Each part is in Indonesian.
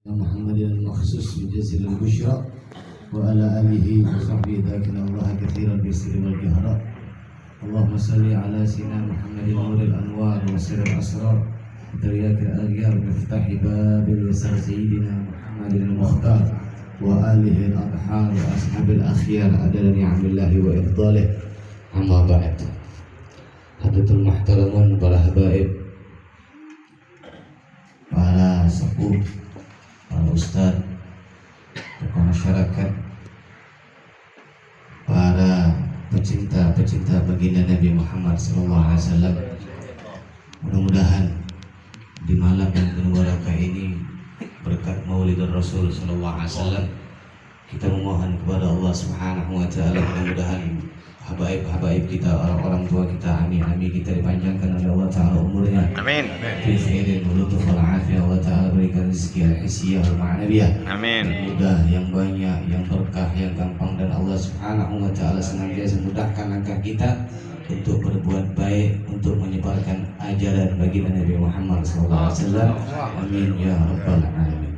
محمد المخصوص بجزيل البشرى وعلى آله وصحبه ذاكر الله كثيرا بالسر والجهراء. اللهم صل على سيدنا محمد نور الأنوار وسر الأسرار وترياك الأغيار مفتاح باب اليسار سيدنا محمد المختار وآله الأطهار وأصحاب الأخيار عدد نعم الله وإفضاله. أما بعد, hadirin muhtaramun, para habaib, para sepuh, para ustaz, tokoh masyarakat, para pecinta baginda Nabi Muhammad SAW. Mudah-mudahan di malam yang penuh barakah ini, berkat Maulid Rasul SAW, kita memohon kepada Allah Subhanahu wa Ta'ala, mudah-mudahan habaib kita, orang-orang tua kita, ami kita dipanjangkan oleh Allah Ta'ala umurnya. Amin. Fi khairin wa lutuf wal afiyah, Allah Ta'ala berikan rezeki al-hisiyah wal ma'nawiyah. Amin. Mudah, yang banyak, yang berkah, yang gampang, dan Allah Subhanahu wa Ta'ala senantiasa mudahkan langkah kita untuk berbuat baik, untuk menyebarkan ajaran baginda Nabi Muhammad SAW. Amin ya rabbal alamin.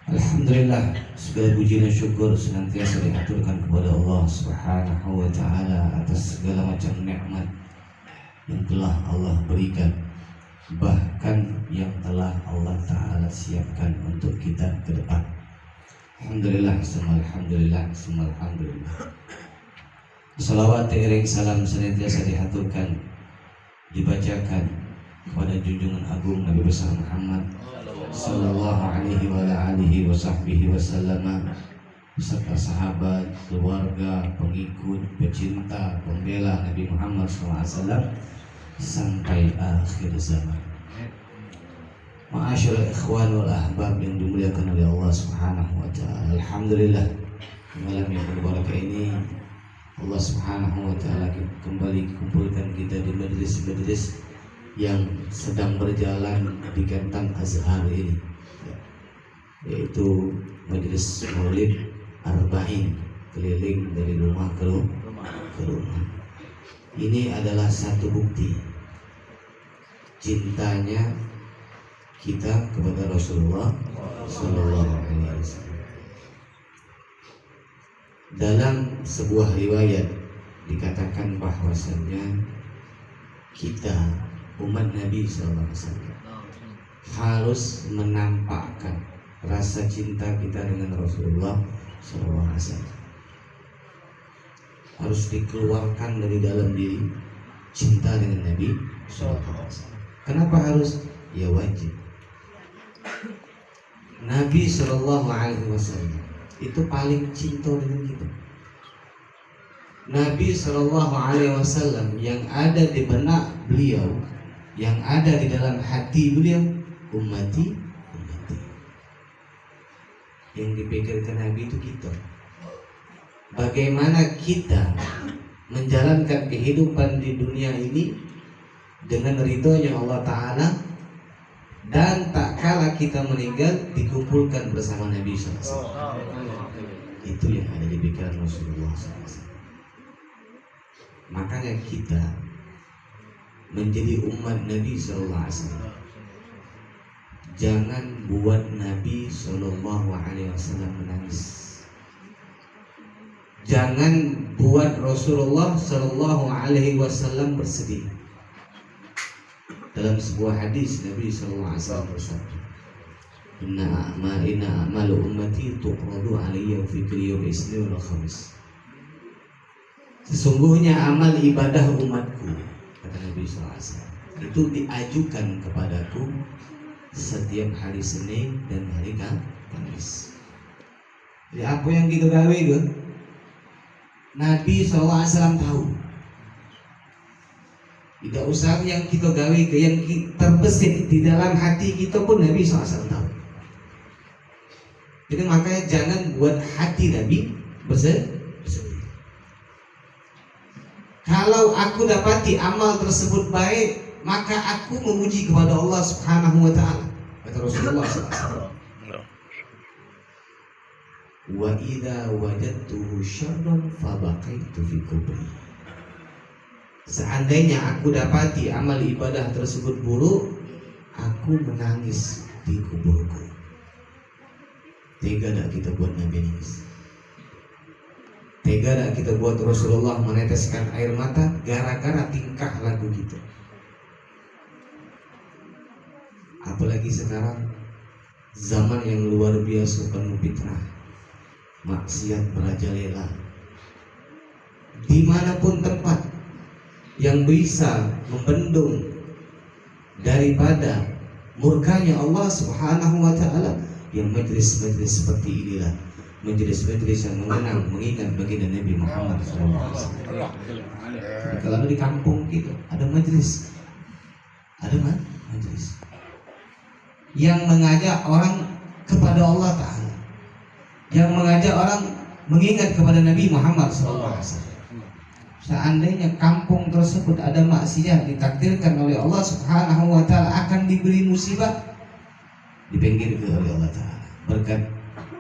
Alhamdulillah, segala puji dan syukur senantiasa diaturkan kepada Allah Subhanahu wa Ta'ala atas segala macam nikmat yang telah Allah berikan, bahkan yang telah Allah Ta'ala siapkan untuk kita ke depan. Alhamdulillah, alhamdulillah, alhamdulillah. Salawat iring salam senantiasa diaturkan, dibacakan kepada junjungan agung Nabi besar Muhammad sallallahu alaihi wa alihi wa sahbihi wasallam, beserta sahabat, keluarga, pengikut, pecinta, pembela Nabi Muhammad SAW sampai akhir zaman. Ma'asyiral ikhwan wal ahbab yang dimuliakan oleh Allah Subhanahu wa Ta'ala. Alhamdulillah, malam yang berbarakah ini Allah Subhanahu wa Ta'ala kembali kumpulkan kita di majlis-majlis yang sedang berjalan di Kentang Azhar ini, yaitu Majelis Maulid Arba'in, keliling dari rumah ke rumah. Ini adalah satu bukti cintanya kita kepada Rasulullah Sallallahu Alaihi Wasallam. Dalam sebuah riwayat dikatakan bahwasannya kita umat Nabi SAW harus menampakkan rasa cinta kita dengan Rasulullah SAW. Harus dikeluarkan dari dalam diri cinta dengan Nabi SAW. Kenapa harus? Ya wajib. Nabi SAW itu paling cinta dengan kita. Nabi SAW yang ada di benak beliau, yang ada di dalam hati beliau, ummati. Yang dipikirkan Nabi itu kita. Bagaimana kita menjalankan kehidupan di dunia ini dengan ridhonya Allah Ta'ala, dan tak kala kita meninggal dikumpulkan bersama Nabi SAW. Itu yang ada di pikiran Rasulullah SAW. Makanya kita menjadi umat Nabi SAW, jangan buat Nabi SAW menangis. Jangan buat Rasulullah SAW bersedih. Dalam sebuah hadis Nabi SAW bersabda, Inna a'malu ummati tuqradu alayya fi kulli yawmin isnin wal khamis. Sesungguhnya amal ibadah umatku, kata Nabi SAW, itu diajukan kepadaku setiap hari Senin dan hari Kamis. Jadi apa yang kita gawe itu, Nabi SAW tahu. Tidak usah yang kita gawe, yang terbesit di dalam hati kita pun Nabi SAW tahu. Jadi makanya jangan buat hati Nabi bersedih. Kalau aku dapati amal tersebut baik, maka aku memuji kepada Allah Subhanahu wa Ta'ala. Kata Rasulullah SAW. Wa idza wajadtuhu syarran fabaqaitu fi kubri. Seandainya aku dapati amal ibadah tersebut buruk, aku menangis di kuburku. Tega tak kita buat Nabi nangis? Tega tak kita buat Rasulullah meneteskan air mata gara-gara tingkah laku kita? Apalagi sekarang zaman yang luar biasa penuh fitnah, maksiat merajalela. Dimanapun tempat yang bisa membendung daripada murkanya Allah Subhanahu wa Ta'ala, yang majlis-majlis seperti inilah, majlis-majlis yang mengingat baginda Nabi Muhammad SAW. Kalau di kampung kita ada majlis, ada majlis yang mengajak orang kepada Allah Ta'ala, yang mengajak orang mengingat kepada Nabi Muhammad SAW. Seandainya kampung tersebut ada maksiat, ditakdirkan oleh Allah Subhanahu wa Ta'ala akan diberi musibah, dipinggirkan oleh Allah Ta'ala berkat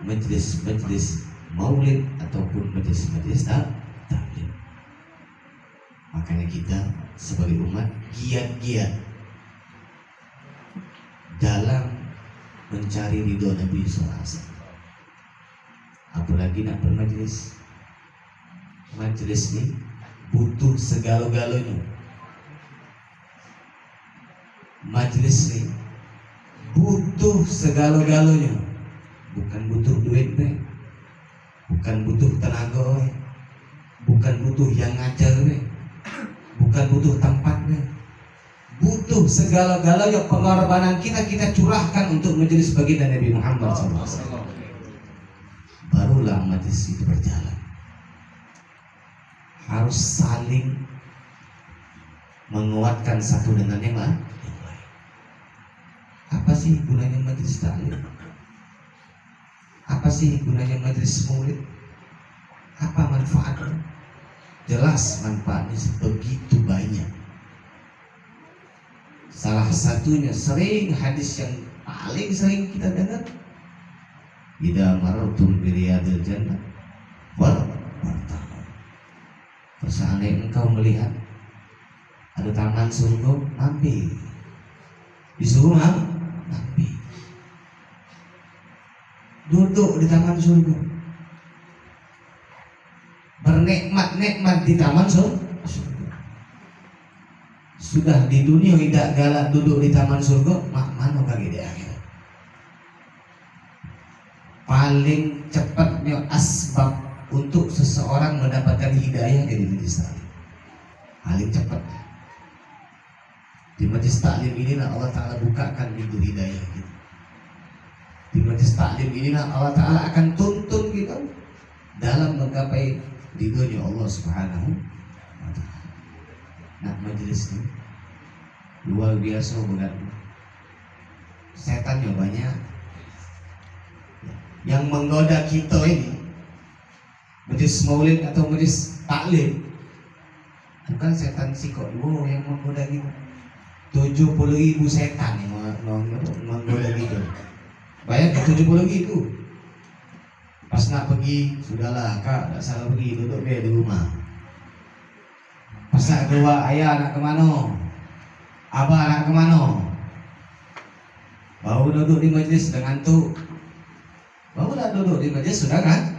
majlis-majlis maulid ataupun majlis-majlis taklim. Makanya kita sebagai umat giat-giat dalam mencari ridho Nabi SAW. Apalagi nak bermajlis, majlis ini butuh segala-galanya. Majlis ini butuh segala-galanya. Bukan butuh duit, bukan butuh tenaga, bukan butuh yang ngajar, bukan butuh tempat, butuh segala-galanya. Pengorbanan kita curahkan untuk majelis baginda Nabi Muhammad SAW. Barulah majelis itu berjalan. Harus saling menguatkan satu dengan yang lain. Apa sih gunanya majelis taklim? Apa sih gunanya majelis maulid? Apa manfaatnya? Jelas manfaatnya begitu banyak. Salah satunya hadis yang paling sering kita dengar, idza marartum bi riyadil jannah wartaqu. Seandainya engkau melihat ada taman surga, mampir. Disuruh mampir. Duduk di taman surga, bernikmat-nikmat di taman surga. Sudah di dunia tidak galak duduk di taman surga, mana kaki di akhirat. Paling cepatnya asbab untuk seseorang mendapatkan hidayah dari majelis taklim, paling cepat di majelis taklim inilah Allah Ta'ala bukakan pintu hidayah gitu. Di majelis taklim inilah Allah Ta'ala akan tuntun kita dalam menggapai ridhonya Allah Subhanahu wa Ta'ala. Nah, majelis ini luar biasa berat. Setannya banyak yang menggoda kita ini. Majelis maulid atau majelis taklim bukan setan sikok yang menggoda kita. 70.000 setan yang menggoda kita. Bayar 70.000. Pas nak pergi, sudahlah kak, tak salah pergi, duduk dia di rumah. Pas nak keluar, ayah nak kemana? Abah nak kemana? Baru duduk di majlis sudah ngantuk. Barulah duduk di majlis sudah kan?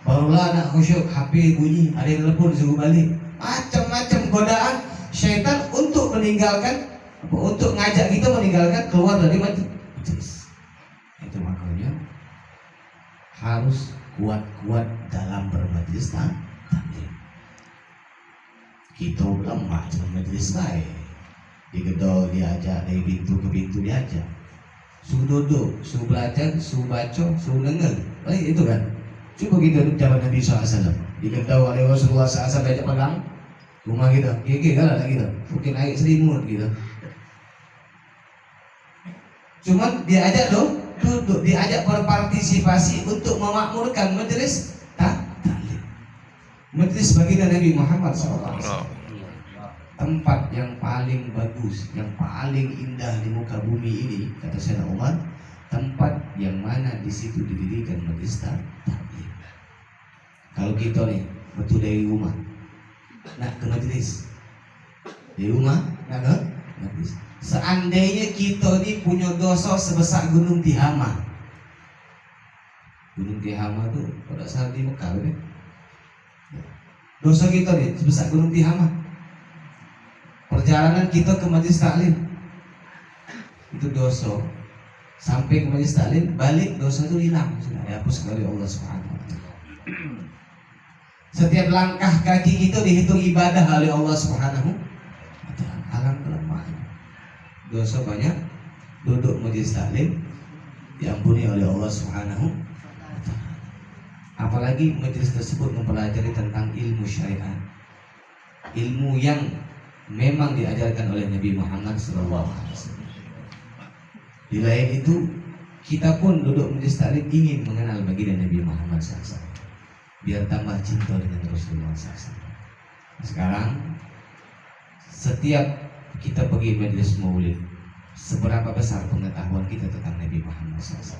Barulah nak khusyuk, HP bunyi, ada yang telepon suruh balik. Macam-macam godaan syaitan untuk meninggalkan, untuk ngajak kita meninggalkan keluar dari majlis. Itu makanya harus kuat-kuat dalam bermajlis taklim. Kita lemah dalam majlis baik. Di gedor diajak, dari pintu ke pintu diajak. Suruh duduk, suruh belajar, suruh baca, suruh dengar. Baik itu kan. Cuba kita duduk zaman Nabi SAW. Di gedor oleh Rasulullah SAW diajak pegang rumah kita. Gigi kan ada kita. Mungkin air selimut gitu. Cuman diajak duduk, diajak berpartisipasi untuk memakmurkan majelis taklim. Majelis baginda Nabi Muhammad SAW. Tempat yang paling bagus, yang paling indah di muka bumi ini, kata Sayyidina Umar, tempat yang mana di situ didirikan majelis taklim. Kalau kita nih betul dari rumah nak ke majelis, di rumah nak ke majelis. Seandainya kita ni punya dosa sebesar gunung Tihama, Gunung Tihama tuh pada saat di Mekah kan? Dosa kita nih sebesar Gunung Tihama. Perjalanan kita ke Majelis Taklim itu dosa. Sampai ke Majelis Taklim, balik dosa itu hilang, sudah dihapus oleh Allah Subhanahu wa taala. Setiap langkah kaki kita dihitung ibadah oleh Allah Subhanahu wa taala. Alhamdulillah kelemahan. Dosa banyak, duduk Majelis Taklim diampuni oleh Allah Subhanahu wa taala. Apalagi majelis tersebut mempelajari tentang ilmu syariat. Ilmu yang memang diajarkan oleh Nabi Muhammad SAW. Di lain itu, kita pun duduk majelis taklim ingin mengenal baginda Nabi Muhammad SAW, biar tambah cinta dengan Rasulullah SAW. Sekarang, setiap kita pergi majelis maulid, seberapa besar pengetahuan kita tentang Nabi Muhammad SAW?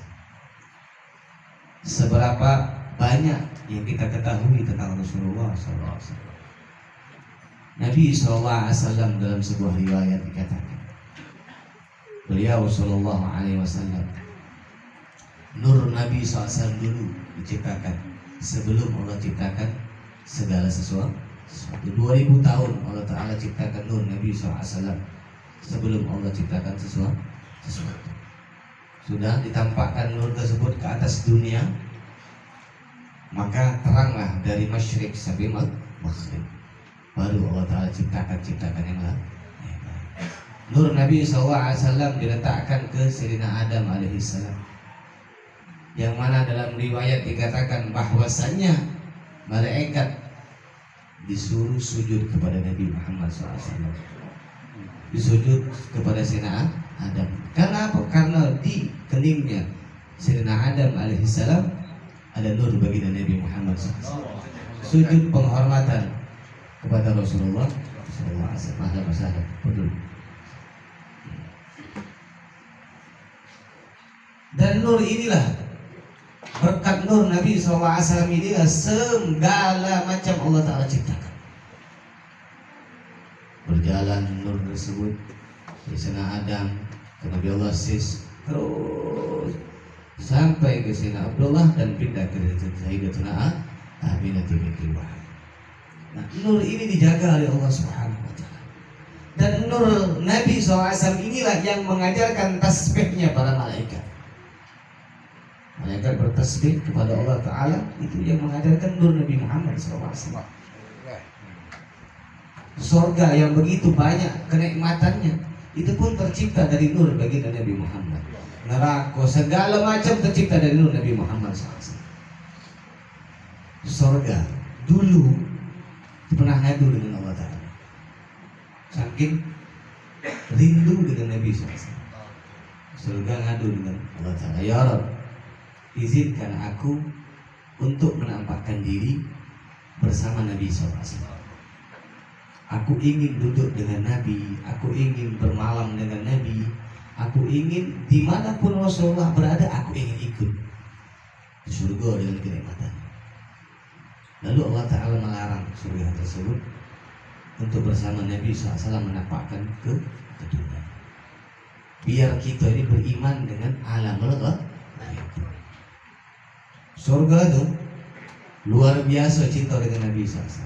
Seberapa banyak yang kita ketahui tentang Rasulullah SAW? Nabi SAW dalam sebuah riwayat dikatakan, beliau SAW, nur Nabi SAW dulu diciptakan sebelum Allah ciptakan segala sesuatu. 2000 tahun Allah Ta'ala ciptakan nur Nabi SAW sebelum Allah ciptakan sesuatu. Sudah ditampakkan nur tersebut ke atas dunia, maka teranglah dari masyrik sampai maghrib. Baru Allah Ta'ala ciptakan yang lain. Nur Nabi SAW diletakkan ke Sayyidina Adam alaihissalam, yang mana dalam riwayat dikatakan bahwasannya malaikat disuruh sujud kepada Nabi Muhammad SAW, disujud kepada Sayyidina Adam. Karena apa? Karena di keningnya Sayyidina Adam alaihissalam ada nur baginda Nabi Muhammad SAW. Sujud penghormatan kepada Rasulullah SAW. Masalah betul. Dan nur inilah, berkat nur Nabi SAW inilah segala macam Allah Ta'ala ciptakan. Berjalan nur tersebut dari Sayyidina Adam ke Nabi Allah Sis, terus sampai ke Sayyidina Abdullah dan pindah ke Sayyidatuna Aminah binti Wahab. Nah, nur ini dijaga oleh Allah Subhanahu wa taala. Dan nur Nabi SAW inilah yang mengajarkan tasbihnya para malaikat. Malaikat bertasbih kepada Allah Ta'ala, itu yang mengajarkan nur Nabi Muhammad SAW. Surga yang begitu banyak kenikmatannya, itu pun tercipta dari nur baginda Nabi Muhammad. Neraka segala macam tercipta dari nur Nabi Muhammad SAW. Surga dulu pernah ngadu dengan Allah Ta'ala, saking rindu dengan Nabi SAW. Surga ngadu dengan Allah Ta'ala, ya Rabb, izinkan aku untuk menampakkan diri bersama Nabi SAW. Aku ingin duduk dengan Nabi, aku ingin bermalam dengan Nabi, aku ingin dimanapun Rasulullah berada, aku ingin ikut di surga dengan kenikmatan. Lalu Allah Ta'ala melarang surga tersebut untuk bersama Nabi SAW menampakkan ke dunia, biar kita ini beriman dengan alam Allah. Surga itu luar biasa cinta dengan Nabi SAW.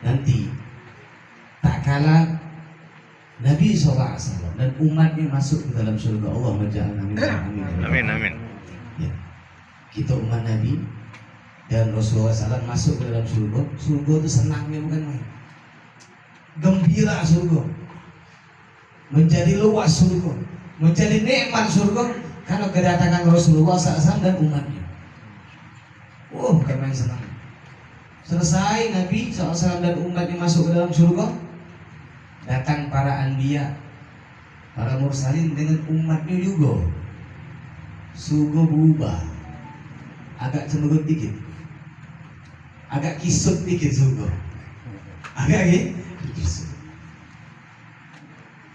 Nanti tak kalah Nabi SAW dan umatnya masuk ke dalam surga, Allah menja'alna minhum. Amin, amin. Ya. Kita umat Nabi dan Rasulullah SAW masuk ke dalam surga. Surga itu senangnya bukan main. Gembira surga, menjadi luas surga, menjadi nikmat surga karena kedatangan Rasulullah SAW dan umatnya. Oh, bukan main senang. Selesai Nabi SAW dan umatnya masuk ke dalam surga, datang para anbiya, para mursalin dengan umatnya juga. Surga berubah, agak cemberut dikit, agak kisut dikit surga, agak kisut.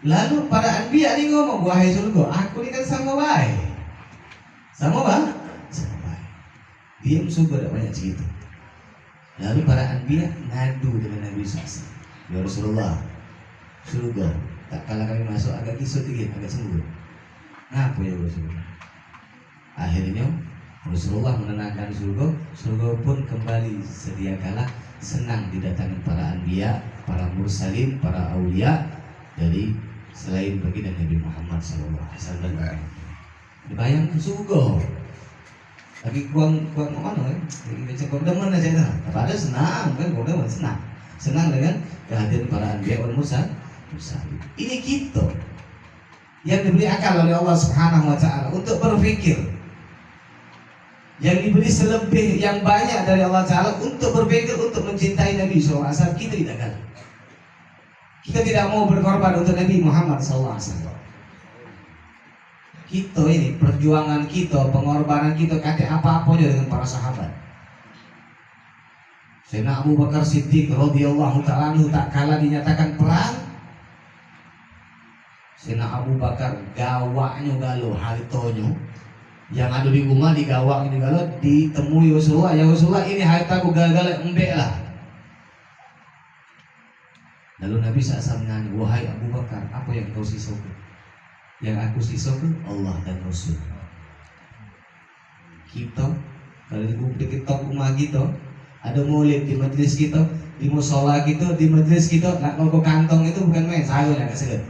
Lalu para anbiya ini ngomong, wahai surga, aku ini kan sama baik, sama baik. Diam surga tidak banyak cerita. Lalu para anbiya ngadu dengan Nabi SAW, ya Rasulullah, surga tak kalah kami masuk agak kisut dikit, agak cemburu. Ngapa ya Rasulullah? Akhirnya Rasulullah menenangkan surga, surga pun kembali sedia kala senang didatangi para anbiya, para mursalin, para aulia dari selain baginda Nabi Muhammad SAW. Dibayangkan surga. Tapi kuang mana kan? Baca Quran aja dah. Apa ada senang kan? Quran senang. Senang dengan kehadiran para anbiya wal mursalin. Ini kita yang diberi akal oleh Allah Subhanahu wa taala untuk berpikir. Yang diberi selebih yang banyak dari Allah Ta'ala untuk berpikir, untuk mencintai Nabi SAW. Kita tidak kan. Kita tidak mau berkorban untuk Nabi Muhammad SAW. Kita ini, perjuangan kita, pengorbanan kita, kata apa-apa dengan para sahabat. Sayyidina Abu Bakar Siddiq radhiyallahu ta'ala anhu tak kala dinyatakan perang, Sayyidina Abu Bakar gawaknya galuh hartonyo yang ada di rumah digawak ini kalau ditemui Rasulullah, ya Rasulullah ini hartaku gagal embek lah. Lalu Nabi SAW nanya, wahai Abu Bakar, apa yang kau sisaukan? Yang aku sisaukan Allah dan Rasul. Kita kalau di kita rumah kita ada maulid di majlis kita, di musola kita, di majlis kita, nak ngoko kantong itu bukan main, saya nak kesel.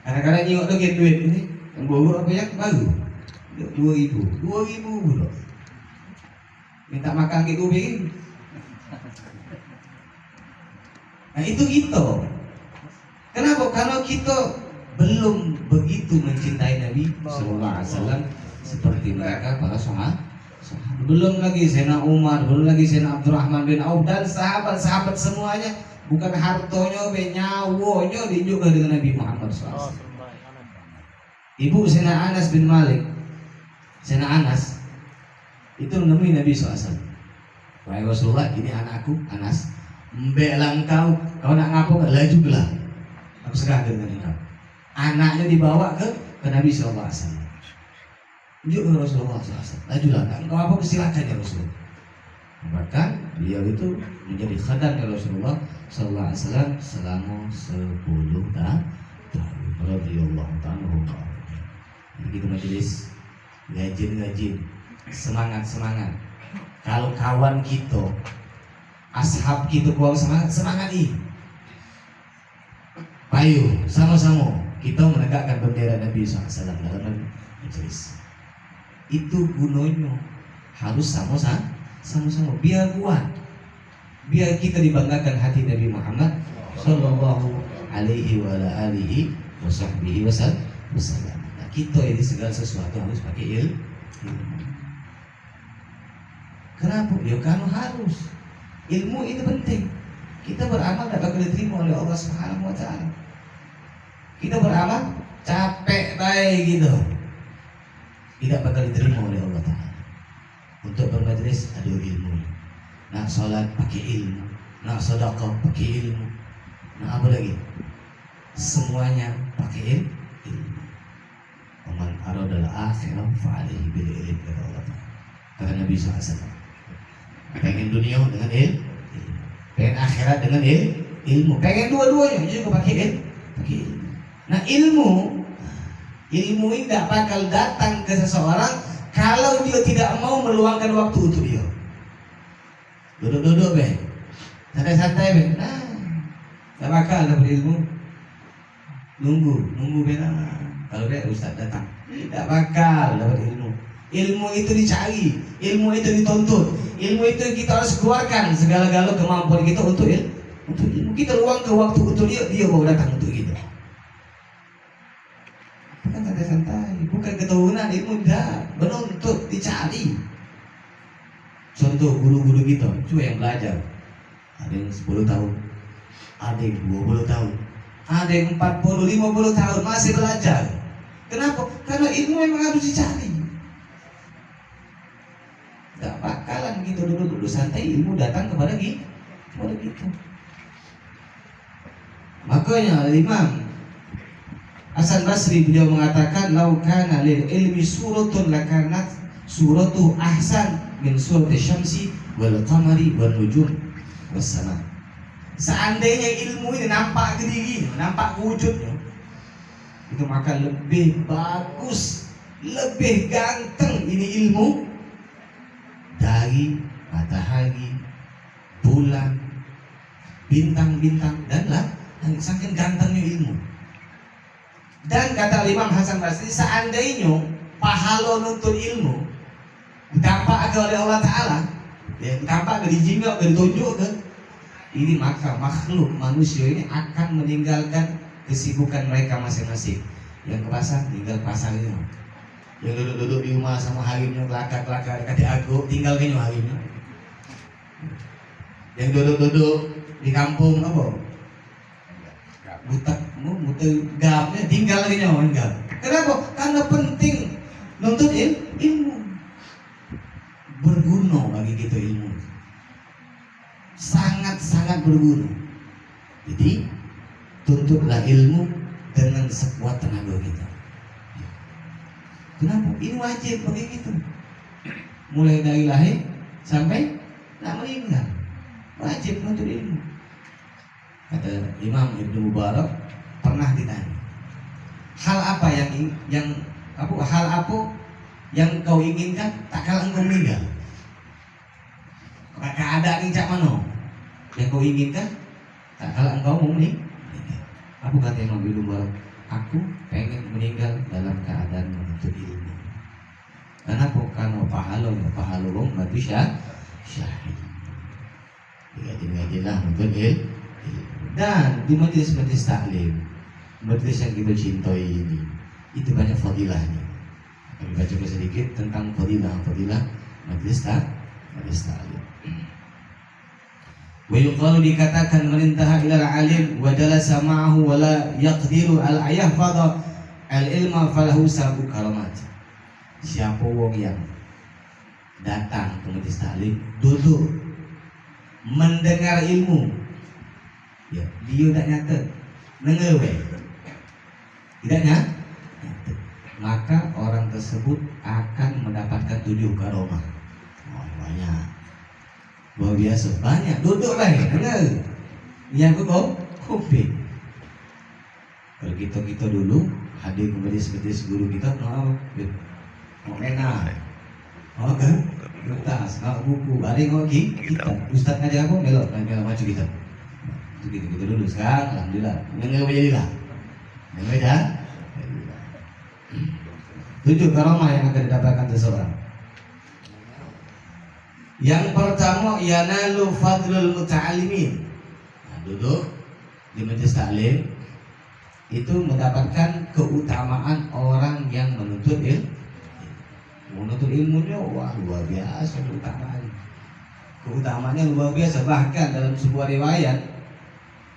Kadang-kadang nyok lagi duit ini. Yang bawa apa yang baru 2.000 pula minta makan ke kuping. Nah itu kita. Kenapa? Karena kita belum begitu mencintai Nabi Sallallahu Alaihi Wasallam seperti mereka para sahabat. Belum lagi Sayyidina Umar, belum lagi Sayyidina Abdurrahman bin Auf dan sahabat-sahabat semuanya bukan hartonya, nyawonya diunjukkan dengan Nabi Muhammad SAW. Ibu Sayyidina Anas bin Malik, Sayyidina Anas itu menemui Nabi SAW. Wahai Rasulullah, ini anakku Anas. Mbeklah engkau nak ngapo lajulah. Aku serahkan dengan engkau. Anaknya dibawa ke Nabi SAW. Yuk ke Rasulullah SAW. Lajulah, engkau apa silakan ya Rasulullah. Bahkan beliau itu menjadi khadam ya Rasulullah SAW selama 10 tahun. Radhiyallahu ta'ala. Begitu majelis gajin semangat. Kalau kawan kita, ashab kita kurang semangat ini. Ayo sama-sama kita menegakkan bendera Nabi SAW dalam majelis. Itu gunanya harus sama-sama biar kuat, biar kita dibanggakan hati Nabi Muhammad Sallallahu Alaihi Wasallam. Kita ini segala sesuatu harus pakai ilmu. Kenapa? Ya karena harus. Ilmu itu penting. Kita beramal dapat diterima oleh Allah Subhanahu wa taala. Kita beramal capek baik gitu, tidak bakal diterima oleh Allah Ta'ala. Untuk bermajlis ada ilmu. Nak salat pakai ilmu, nak sedekah pakai ilmu, nak apa lagi? Semuanya pakai ilmu. Man aradal akhirah fa'alaihi bil ilm, kata Allah Ta'ala. Kata Nabi SAW. Pengen dunia dengan ilmu, pengen akhirat dengan ilmu, pengen dua-duanya juga pakai ilmu. Nah ilmu ini tidak bakal datang ke seseorang kalau dia tidak mau meluangkan waktu untuk dia. Duduk be, santai be. Nah, tidak bakal dapat ilmu. Nunggu be lah. Kalau dia ustaz datang, tidak bakal dapat ilmu. Ilmu itu dicari, ilmu itu dituntut, ilmu itu kita harus keluarkan segala-gala kemampuan kita untuk ilmu. Kita luangkan waktu untuk dia baru datang untuk kita. Bukan santai-santai, bukan keturunan ilmu, dah menuntut, dicari. Contoh guru-guru kita, coba yang belajar, ada yang 10 tahun, ada yang 20 tahun, ada yang 40, 50 tahun masih belajar. Kenapa? Karena ilmu memang harus dicari. Gak bakalan gitu dulu santai, ilmu datang kepada kita. Makanya Imam Hasan Basri beliau mengatakan, "Lau kana lil ilmi suratun lakanat suratu ahsan min surati syamsi wal qamari wan nujum was sama." Seandainya ilmu ini nampak ke diri, nampak ke wujudnya, itu maka lebih bagus lebih ganteng ini ilmu dari matahari, bulan, bintang-bintang dan saking gantengnya ilmu. Dan kata Imam Hasan Basri, seandainya pahala nuntut ilmu ditampak oleh Allah Ta'ala, ya, ditampak, dijingok, ditunjukkan, ini maka makhluk manusia ini akan meninggalkan kesibukan mereka masing-masing. Yang ke pasar, tinggal pasarnya. Yang duduk-duduk di rumah sama harimnya, kelakar-kelakar, kata aku, tinggal kayaknya harimnya. Yang duduk-duduk di kampung, apa? Butak, gapnya, tinggal lagi nyawa, enggak. Kenapa? Karena penting nuntut ilmu. Berguna bagi kita ilmu. Sangat-sangat berguna. Jadi, tuntutlah ilmu dengan sekuat tenaga kita. Kenapa? Ini wajib bagi kita. Mulai dari lahir sampai tak meninggal. Wajib menuntut ilmu. Kata Imam Ibnu Mubarak pernah ditanya, hal apa yang kau inginkan tak kala engkau meninggal? Keadaan yang cak mano yang kau inginkan tak kala engkau mau meninggal? Apa kata Imam Ibnu Mubarak? Aku pengen meninggal dalam keadaan menuntut ilmu. Kenapa? Karena pahala wong mati syahid. Ngaji-ngajilah menuntut ilmu. Dan di majelis-majelis taklim, majelis yang kita cintai ini, itu banyak fadilahnya. Kami baca sedikit tentang fadilah majelis taklim. Wa yuqalu, dikatakan, menintaha ilal alim wa jalasa ma'ahu wa la yaqdiru al yahfadha al ilma falahu sabu karamat. Siapa wong yang datang ke majelis taklim, duduk mendengar ilmu, ya, dia tak nyata nengewe, tidak nyata, maka orang tersebut akan mendapatkan 7 karomah. Banyak, luar biasa, banyak. Duduk lagi, dengar yang kuping. Kalau kita dulu hadir ke majelis guru kita, mau enak, kan? Kertas, buku, bareng kita. Ustaz ngajar apa? Melok maju kita. Itu kita dulu. Sekarang alhamdulillah mendengar jadilah. Mendengar dah. 7 karomah yang akan didapatkan seseorang. Yang pertama, yanalu fadlul muta'allimin. Duduk di majelis taklim itu mendapatkan keutamaan orang yang menuntut ilmu. Menuntut ilmunya, wah, luar biasa keutamaannya luar biasa. Bahkan dalam sebuah riwayat,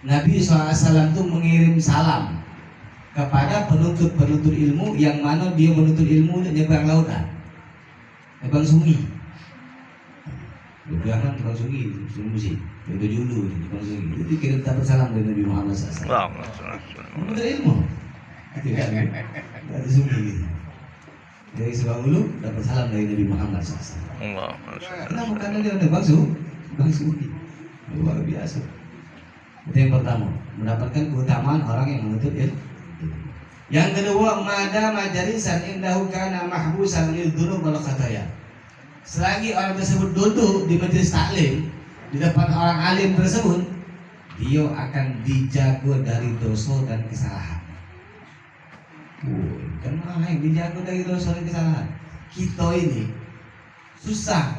Nabi SAW itu mengirim salam kepada penuntut ilmu yang mana dia menuntut ilmu di nyebrang lautan, nyebrang sungai. Jangan nyebrang sungai sih, itu dulu nyebrang sungai. Itu kirim dapat salam dari Nabi Muhammad SAW. Menuntut ilmu, tidak kan? Dari sungai gitu. Dari Subang Ulu dapat salam dari Nabi Muhammad SAW. Kenapa? Karena dia ada bangsu, luar biasa. Itu yang pertama, mendapatkan keutamaan orang yang menuntut ilmu. Yang kedua, mada majalisan indahu kana mahbusan lil dzunub wal khataya. Selagi orang tersebut duduk di majelis taklim di depan orang alim tersebut, dia akan dijaga dari dosa dan kesalahan. Kan yang dijaga dari dosa dan kesalahan. Kita ini susah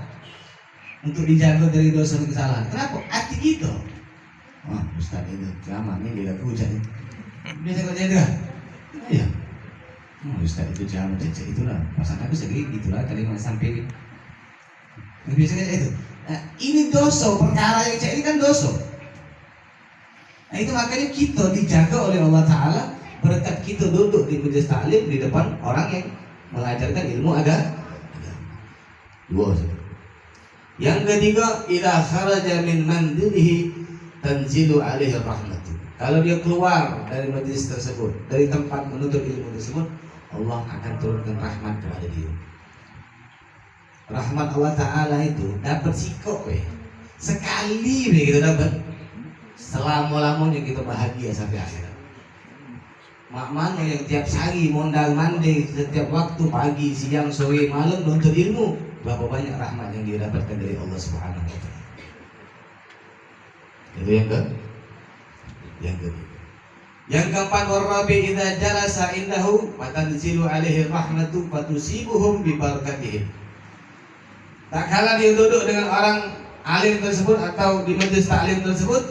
untuk dijaga dari dosa dan kesalahan. Kenapa? Hati kita. Wah, Ustaz ini ceramah ini dia hujan. Dia jaga jaga. Iya. Ustaz itu ceramah cecek itulah. Pasang aku segini gitulah kalimat sampai. Biasanya itu. Nah, ini dosa, perkara yang cek ini kan dosa. Nah, itu makanya kita dijaga oleh Allah Ta'ala berkat kita duduk di majelis taklim di depan orang yang mengajarkan ilmu agama. Dua. Yang ketiga, idza kharaja min mandilihi tanzilu alaihi rahmatu. Kalau dia keluar dari majelis tersebut, dari tempat menuntut ilmu tersebut, Allah akan turunkan rahmat kepada dia. Rahmat Allah Ta'ala itu dapat sikok sekali kita dapat, selama-lamanya kita bahagia sampai akhirat. mak mana yang tiap hari mondal mandai setiap waktu pagi, siang, sore, malam nuntut ilmu, berapa banyak rahmat yang dia dapatkan dari Allah Subhanahu wa taala. Itu yang kedua. Yang keempat, warabi idza jalasa indahu fatanzilu alaihi rahmatu fatusibuhum bi barakatihim. Tak kala dia duduk dengan orang alim tersebut atau di majelis taklim tersebut,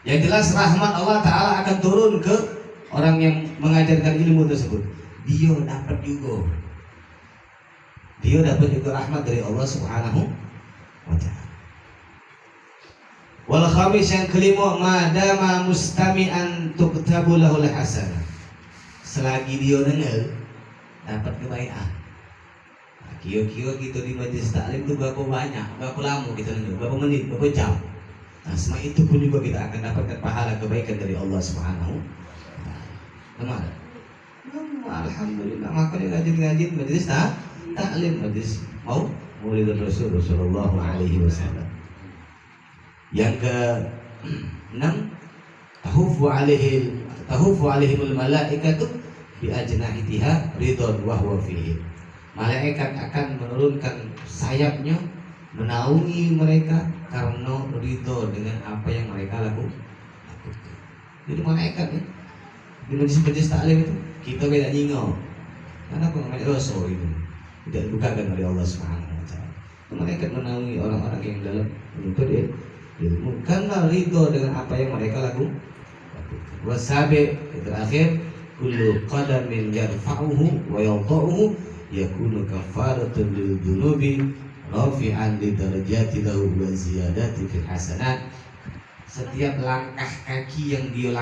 yang jelas rahmat Allah Ta'ala akan turun ke orang yang mengajarkan ilmu tersebut. Dia dapat juga rahmat dari Allah Subhanahu wa Ta'ala. Wal khamis, yang kelima, madama mustami'an tuktabu lahul hasanah. Selagi dia dengar dapat kebaikan. Kio-kio gitu di majelis taklim itu berapa banyak, berapa lama kita dengar, berapa menit, berapa jam. Nah, semua itu pun juga kita akan dapatkan pahala kebaikan dari Allah Subhanahu wa Ta'ala. Alhamdulillah, makanya rajin-rajin majelis taklim, majelis Maulid Rasul sallallahu alaihi wasallam. Yang ke-6, tahufu alaihimul malaikatu bi ajnahitiha ridwan wa huwa fihi. Malaikat akan menurunkan sayapnya menaungi mereka karena ridho dengan apa yang mereka lakukan. Jadi malaikat nih di majelis taklim itu kita beda nyingau. Karena pengamat rasul itu tidak dibukakan oleh Allah Subhanahu wa Ta'ala. Malaikat menaungi orang-orang yang dalam menuntut ilmu karena ridho dengan apa yang mereka lakukan. Wasabi, terakhir, kullu qadamin yarfa'uhu wa yadha'uhu yakunu kafaratun lil dunubi rafi'an li darajati lahu wa ziyadati fil hasanat. Setiap langkah kaki yang dia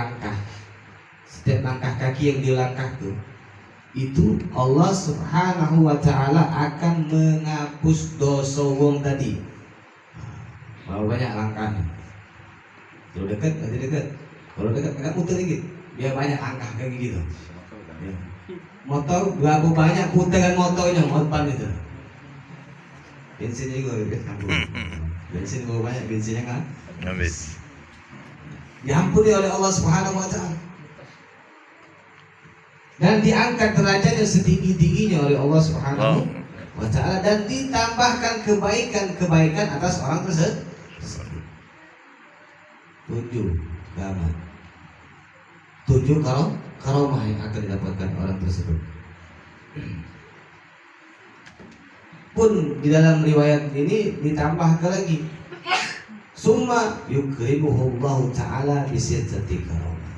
langkah tuh, itu Allah Subhanahu wa Ta'ala akan menghapus dosa wong tadi. Mau banyak langkahnya. Kalau dekat, nanti dekat. Kalau dekat, agak muter dikit. Biar banyak langkah kayak gitu. Ya. Motor, berapa banyak putaran motornya, motor itu. Bensinnya juga dekat kampung. Bensin berapa banyak bensinnya kan? Habis. Diampuni oleh Allah Subhanahu wa Ta'ala. Dan diangkat derajatnya setinggi-tingginya oleh Allah Subhanahu wa Ta'ala, dan ditambahkan kebaikan atas orang tersebut. 7 karomah yang akan didapatkan orang tersebut. Pun di dalam riwayat ini ditambah lagi, summa yukrimuhullahu ta'ala bisittati karomah.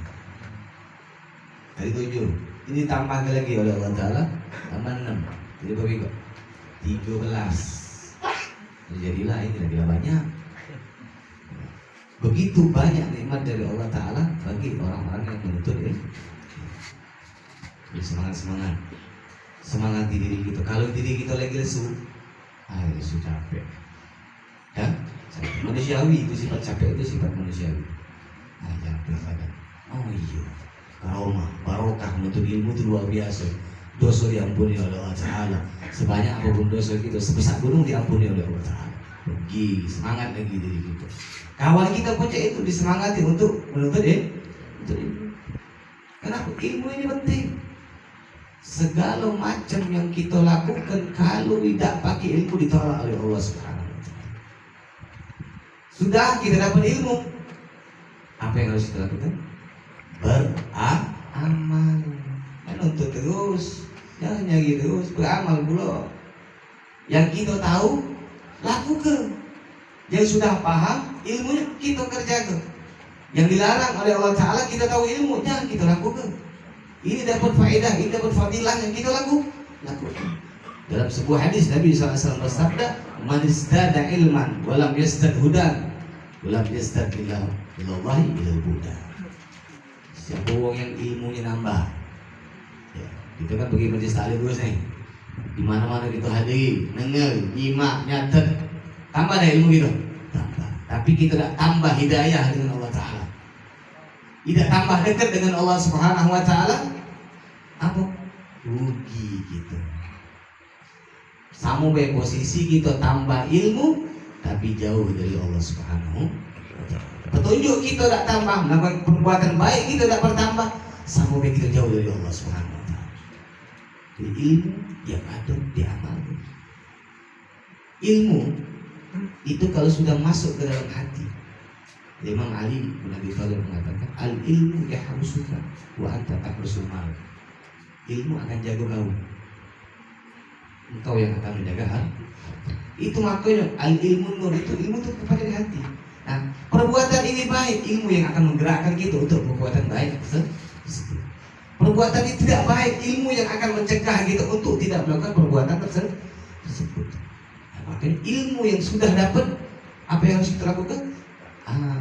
Dari 7 ini ditambah lagi oleh Allah Ta'ala tambah 6. Jadi berapa? 13. Jadilah ini lebih banyak. Begitu banyak nikmat dari Allah Ta'ala bagi orang-orang yang menuntut ilmu. Semangat di diri kita. Kalau diri kita lagi lesu, lesu capek. Ya, manusiawi itu sifat capek, itu sifat manusiawi. Capek badan. Oh iya, karomah, barokah menuntut ilmu itu luar biasa. Dosa diampuni oleh Allah Ta'ala. Sebanyak apapun dosa kita, sebesar gunung diampuni oleh Allah Ta'ala. Pergi, semangat lagi diri kita. Kawan kita pun itu disemangati untuk menuntut ilmu. Kenapa? Ilmu ini penting. Segala macam yang kita lakukan kalau tidak pakai ilmu ditolak oleh Allah Subhanahu wa Ta'ala. Sudah kita dapat ilmu, apa yang harus kita lakukan? Beramal. Menuntut terus, jangan nyari terus, beramal pula. Yang kita tahu, lakukan. Yang sudah paham ilmunya kita kerjakan. Yang dilarang oleh Allah Ta'ala kita tahu ilmu, jangan kita lakukan. Ini dapat faedah, ini dapat fadilah yang kita lakukan. Dalam sebuah hadis Nabi SAW bersabda, man istada ilman walam yastad hudan walam yastad ilallahi ilal huda. Siapa orang yang ilmunya nambah, ya, kita kan pergi majelis taklim terus nih, di mana-mana kita hadiri, dengar, nyimak, nyatet, tambah dah ilmu kita, tambah. Tapi kita tak tambah hidayah dengan Allah Ta'ala, tidak tambah dekat dengan Allah Subhanahu wa Ta'ala, apa? Rugi kita. Sama baik posisi kita tambah ilmu, tapi jauh dari Allah Subhanahu wa Ta'ala. Petunjuk kita tak tambah, melakukan perbuatan baik kita tak bertambah, sama baik kita jauh dari Allah Subhanahu wa taala. Ilmu yang ada diamalkan. Ilmu itu kalau sudah masuk ke dalam hati, Imam Ali bin Abi Thalib mengatakan, al ilmu yahrusuka wa anta tahrusul mal. Ilmu akan jaga kau, engkau yang akan menjaga hati. Itu makanya al ilmu nur, itu ilmu itu kepada di hati. Nah, perbuatan ini baik, ilmu yang akan menggerakkan kita untuk perbuatan baik tersebut. Perbuatan ini tidak baik, ilmu yang akan mencegah kita untuk tidak melakukan perbuatan tersebut. Nah, makanya ilmu yang sudah dapat, apa yang harus kita lakukan? Amal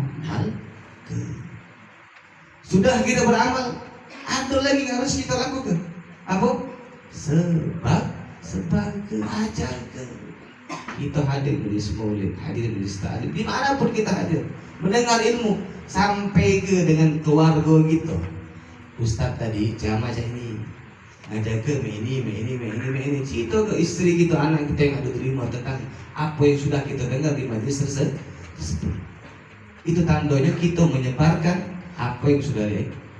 ke. Sudah kita beramal, ada lagi yang harus kita lakukan. Apa? Sebab ke, ajar ke. Kita hadir di maulid, hadir di ta'lim, dimanapun kita hadir, mendengar ilmu sampai ke dengan keluarga kita. Ustaz tadi ceramah ini ngajak ke ini cerita ke istri kita, anak kita yang ada terima tentang apa yang sudah kita dengar di majlis tersebut. Itu tandanya kita menyebarkan apa yang sudah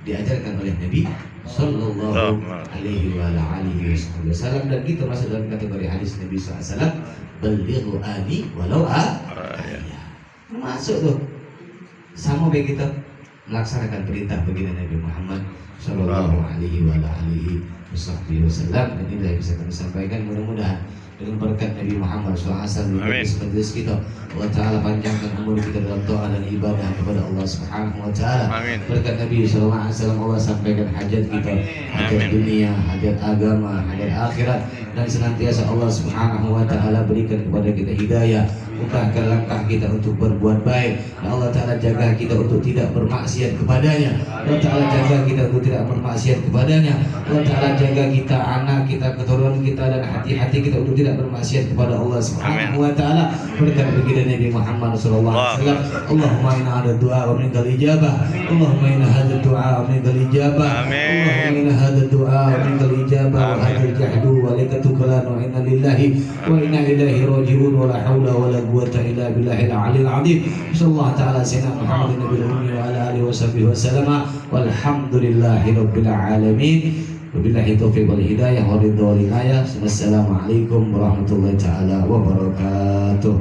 diajarkan oleh Nabi Sallallahu Alaihi Wasallam, dan kita masuk dalam kategori hadis Nabi SAW, balighu ani walau masuk tuh. Sama baik kita melaksanakan perintah baginda Nabi Muhammad Sallallahu Alaihi Wasallam, dan inilah yang bisa kami sampaikan. Mudah-mudahan dengan berkat Nabi Muhammad SAW di majelis kita, Allah Ta'ala panjangkan umur kita dalam doa dan ibadah kepada Allah Subhanahu Wa Ta'ala. Berkat Nabi SAW Allah sampaikan hajat kita, hajat dunia, hajat agama, hajat akhirat, dan senantiasa Allah Subhanahu Wa Ta'ala berikan kepada kita hidayah, mudahkan langkah kita untuk berbuat baik, dan Allah Ta'ala jaga kita untuk tidak bermaksiat kepadanya. Allah Ta'ala jaga kita untuk tidak bermaksiat kepadanya. Allah Ta'ala jaga kita, anak kita, keturunan kita, dan hati-hati kita untuk tidak bermaksiat kepada Allah Subhanahu Wa Ta'ala. Berkat baginda Nabi Muhammad sallallahu alaihi wasallam. Allahumma inna hadha du'a wa minkal ijabah. Allahumma inna hadha du'a wa minkal ijabah. Allahumma inna hadha du'a wa minkal ijabah wa hadha jahdu wa laka tukalan wa inna lillahi wa inna ilaihi raji'un wa la hawla wa la quwwata illa billahil aliyyil azim. Sallallahu ta'ala sayyidina Muhammadin nabiyil ummi wa ala alihi wa sahbihi wa sallama walhamdulillahi rabbil alamin. Wabillahi taufiq wal hidayah wa ridha wal inayah. Wassalamualaikum warahmatullahi taala wabarakatuh.